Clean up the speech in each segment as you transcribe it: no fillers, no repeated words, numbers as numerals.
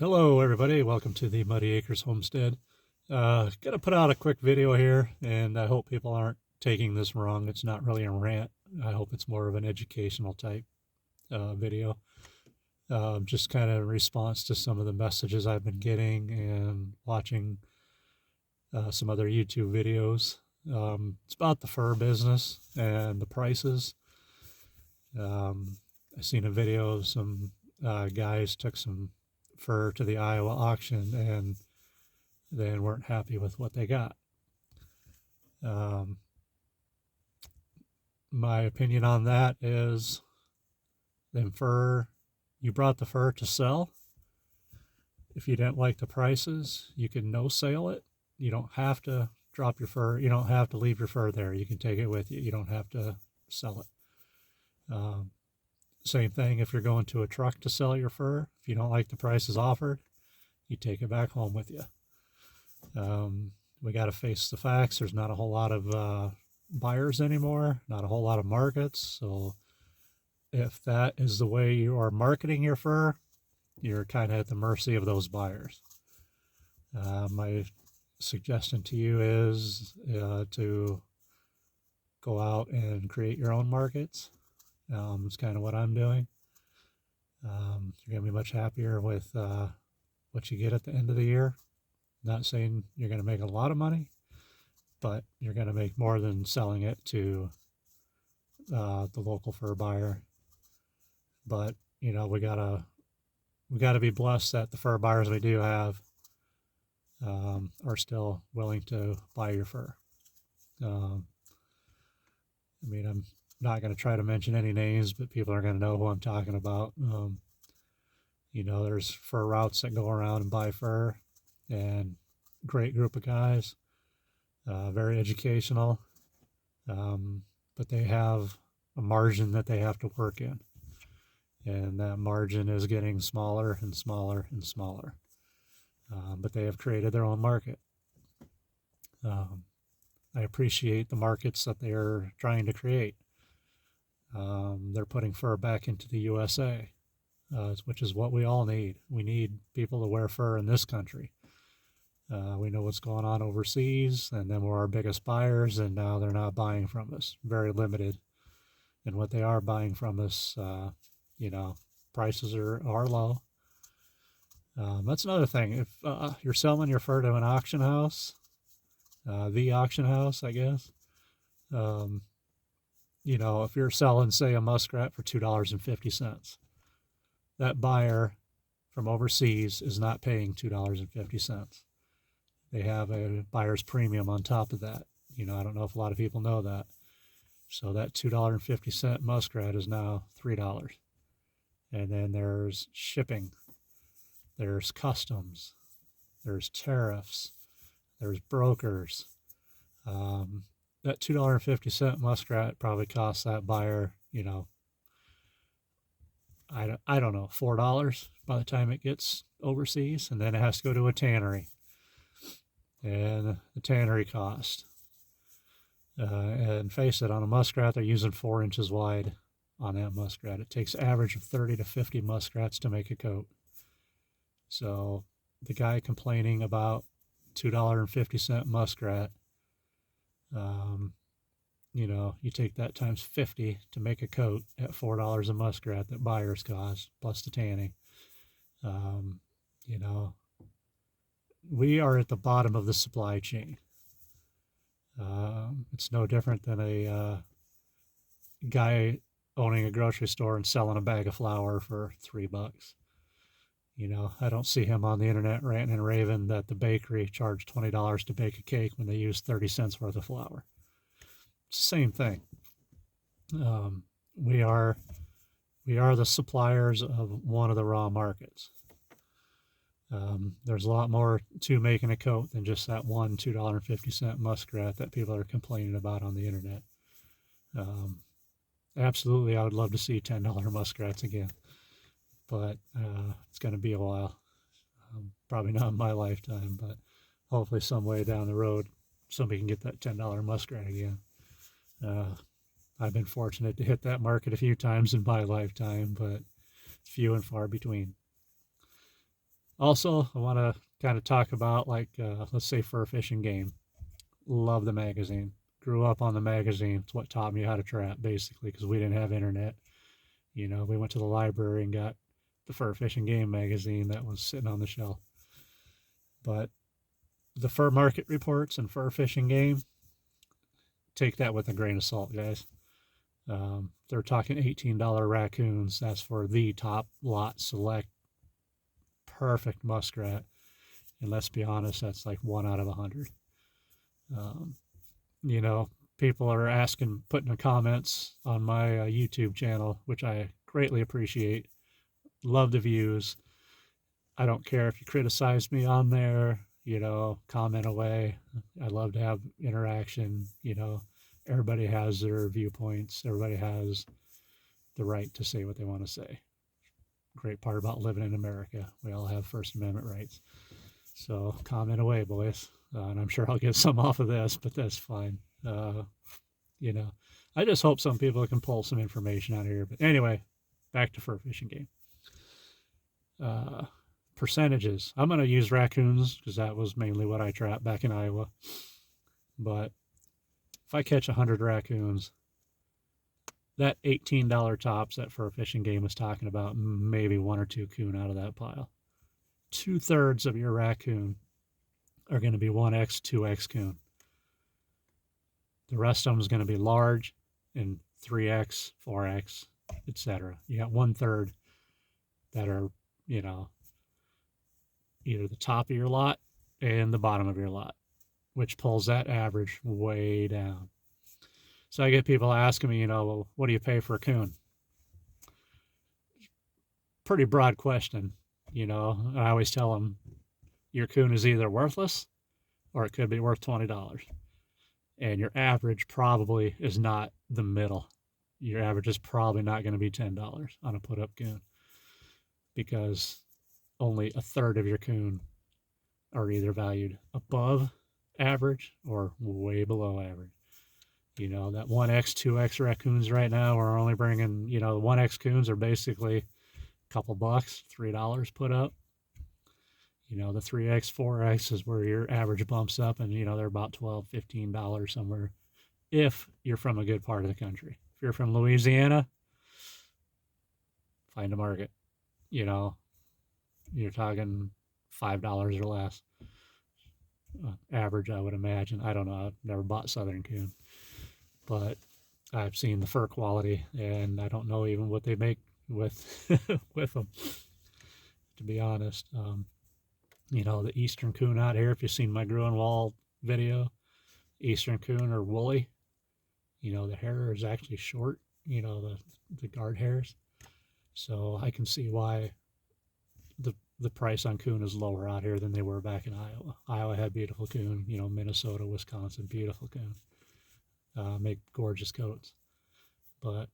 Hello everybody, welcome to the Muddy Acres Homestead. Gonna put out a quick video here, and I hope people aren't taking this wrong. It's not really a rant. I hope it's more of an educational type video. Just kind of in response to some of the messages I've been getting and watching some other YouTube videos. It's about the fur business and the prices. I seen a video of some guys took some fur to the Iowa auction and then weren't happy with what they got. Um, my opinion on that is then fur, you brought the fur to sell. If you didn't like the prices, you can no sale it. You don't have to drop your fur. You don't have to leave your fur there. You can take it with you. You don't have to sell it. Same thing if you're going to a truck to sell your fur. If you don't like the prices offered, you take it back home with you. We got to face the facts. There's not a whole lot of buyers anymore, not a whole lot of markets. So if that is the way you are marketing your fur, you're kind of at the mercy of those buyers. My suggestion to you is to go out and create your own markets. It's kind of what I'm doing. You're going to be much happier with what you get at the end of the year. Not saying you're going to make a lot of money, but you're going to make more than selling it to the local fur buyer. But you know, we gotta be blessed that the fur buyers we do have are still willing to buy your fur. I mean, I'm not going to try to mention any names, but people are going to know who I'm talking about. You know, there's fur routes that go around and buy fur, and great group of guys, very educational, but they have a margin that they have to work in, and that margin is getting smaller and smaller and smaller. But they have created their own market. I appreciate the markets that they're trying to create. They're putting fur back into the USA, which is what we all need. We need people to wear fur in this country. We know what's going on overseas, and then we're our biggest buyers, and now they're not buying from us. Very limited. And what they are buying from us, you know, prices are low. That's another thing. If you're selling your fur to an auction house, the auction house, I guess, you know, if you're selling, say, a muskrat for $2.50, that buyer from overseas is not paying $2.50. They have a buyer's premium on top of that. You know, I don't know if a lot of people know that. So that $2.50 muskrat is now $3. And then there's shipping, there's customs, there's tariffs, there's brokers. That $2.50 muskrat probably costs that buyer, you know, I don't know, $4 by the time it gets overseas, and then it has to go to a tannery, and the tannery cost. And face it, on a muskrat, they're using 4 inches wide on that muskrat. It takes average of 30 to 50 muskrats to make a coat. So the guy complaining about $2.50 muskrat, you know, you take that times 50 to make a coat at $4 a muskrat that buyers cost, plus the tanning. You know, we are at the bottom of the supply chain. It's no different than a guy owning a grocery store and selling a bag of flour for $3. You know, I don't see him on the internet ranting and raving that the bakery charged $20 to bake a cake when they use 30 cents worth of flour. Same thing. We are the suppliers of one of the raw markets. There's a lot more to making a coat than just that one $2.50 muskrat that people are complaining about on the internet. Absolutely, I would love to see $10 muskrats again, but it's going to be a while. Probably not in my lifetime, but hopefully some way down the road somebody can get that $10 muskrat again. I've been fortunate to hit that market a few times in my lifetime, but few and far between. Also, I want to kind of talk about, like, let's say fur fishing game. Love the magazine. Grew up on the magazine. It's what taught me how to trap, basically, because we didn't have internet. We went to the library and got the fur fishing game magazine that was sitting on the shelf. But the fur market reports and fur fishing game, take that with a grain of salt, guys. They're talking $18 raccoons. That's for the top lot select perfect muskrat. And let's be honest, that's like 1 out of 100. Um, you know, People are asking, putting the comments on my YouTube channel, which I greatly appreciate. Love the views. I don't care if you criticize me on there, comment away. I love to have interaction. Everybody has their viewpoints, everybody has the right to say what they want to say. Great part about living in America. We all have First Amendment rights. So comment away, boys. And I'm sure I'll get some off of this, but that's fine. You know, I just hope some people can pull some information out of here. But anyway, back to fur fishing game. Percentages. I'm going to use raccoons because that was mainly what I trapped back in Iowa. But if I catch 100 raccoons, that $18 tops that fur fishing game was talking about, maybe 1 or 2 coon out of that pile. 2/3 of your raccoon are going to be 1x, 2x coon. The rest of them is going to be large and 3x, 4x, etc. You got 1/3 that are, either the top of your lot and the bottom of your lot, which pulls that average way down. So I get people asking me, well, what do you pay for a coon? Pretty broad question, I always tell them your coon is either worthless or it could be worth $20. And your average probably is not the middle. Your average is probably not going to be $10 on a put up coon because only 1/3 of your coon are either valued above average or way below average. That 1x, 2x raccoons right now are only bringing, the 1x coons are basically a couple bucks, $3 put up. The 3x, 4x is where your average bumps up and, they're about $12, $15 somewhere if you're from a good part of the country. If you're from Louisiana, find a market. You're talking $5 or less. Average, I would imagine. I don't know. I've never bought Southern coon, but I've seen the fur quality, and I don't know even what they make with with them. To be honest, the Eastern coon out here. If you've seen my Grunwald video, Eastern coon are woolly. The hair is actually short. The guard hairs. So I can see why the price on coon is lower out here than they were back in Iowa. Iowa had beautiful coon. Minnesota, Wisconsin, beautiful coon. Make gorgeous coats. But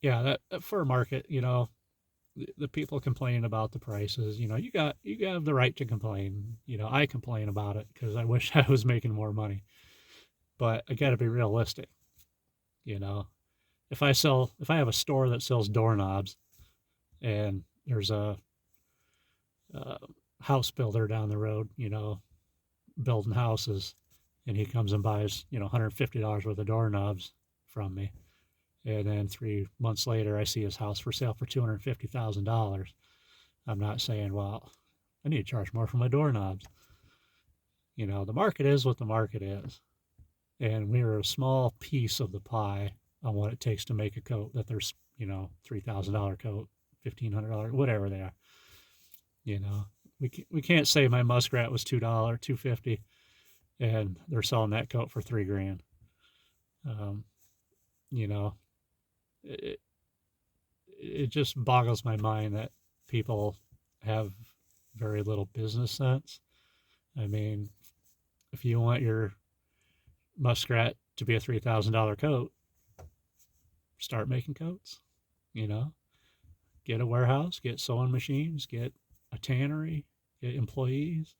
yeah, that fur market, the people complaining about the prices, you have the right to complain. I complain about it because I wish I was making more money. But I got to be realistic. If I have a store that sells doorknobs and there's a house builder down the road, building houses, and he comes and buys, $150 worth of doorknobs from me. And then 3 months later, I see his house for sale for $250,000. I'm not saying, well, I need to charge more for my doorknobs. The market is what the market is. And we're a small piece of the pie on what it takes to make a coat that there's, $3,000 coat, $1,500, whatever they are. We can't say my muskrat was $2, $250, and they're selling that coat for $3,000. It just boggles my mind that people have very little business sense. I mean, if you want your muskrat to be a $3,000 coat, start making coats. Get a warehouse, get sewing machines, get a tannery, get employees.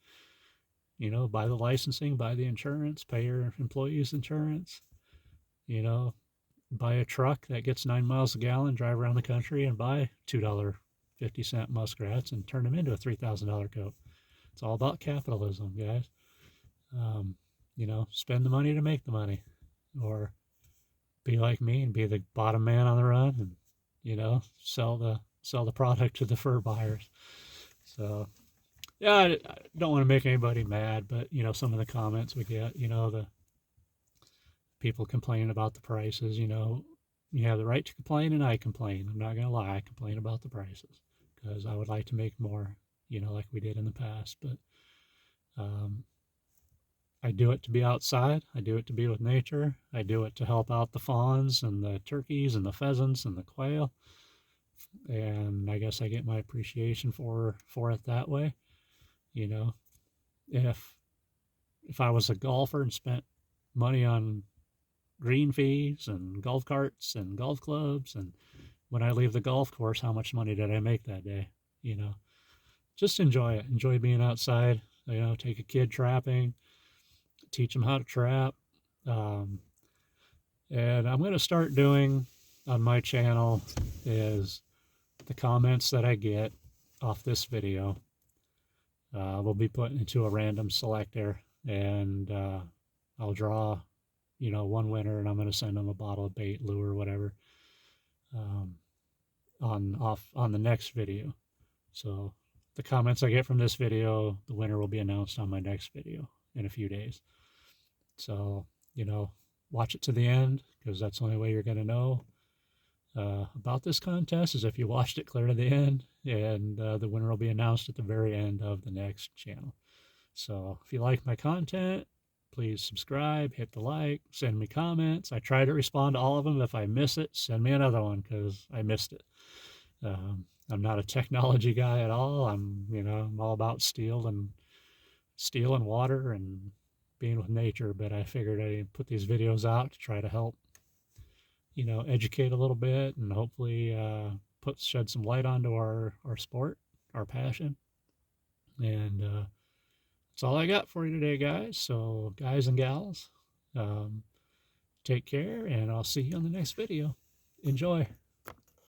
Buy the licensing, buy the insurance, pay your employees insurance. Buy a truck that gets 9 miles a gallon, drive around the country and buy $2 50-cent muskrats and turn them into a $3,000 coat. It's all about capitalism, guys. You know, spend the money to make the money, or be like me and be the bottom man on the run, and you know, sell the product to the fur buyers. So yeah, I don't want to make anybody mad, but you know, some of the comments we get, you know, the people complaining about the prices, you know, you have the right to complain, and I complain. I'm not gonna lie, I complain about the prices because I would like to make more, you know, like we did in the past. But um, I do it to be outside. I do it to be with nature. I do it to help out the fawns and the turkeys and the pheasants and the quail. And I guess I get my appreciation for it that way. You know, if I was a golfer and spent money on green fees and golf carts and golf clubs, and when I leave the golf course, how much money did I make that day? You know, just enjoy it. Enjoy being outside. You know, take a kid trapping, teach them how to trap. Um, and I'm going to start doing on my channel is the comments that I get off this video will be put into a random selector, and I'll draw, you know, one winner, and I'm going to send them a bottle of bait, lure, whatever, um, on the next video. So the comments I get from this video, the winner will be announced on my next video in a few days. So, you know, watch it to the end, because that's the only way you're going to know about this contest is if you watched it clear to the end, and the winner will be announced at the very end of the next channel. So if you like my content, please subscribe, hit the like, send me comments. I try to respond to all of them. If I miss it, send me another one because I missed it. I'm not a technology guy at all. You know, I'm all about steel and water and being with nature, but I figured I'd put these videos out to try to help, you know, educate a little bit, and hopefully shed some light onto our sport, our passion. And that's all I got for you today, guys. So guys and gals, take care, and I'll see you on the next video. Enjoy.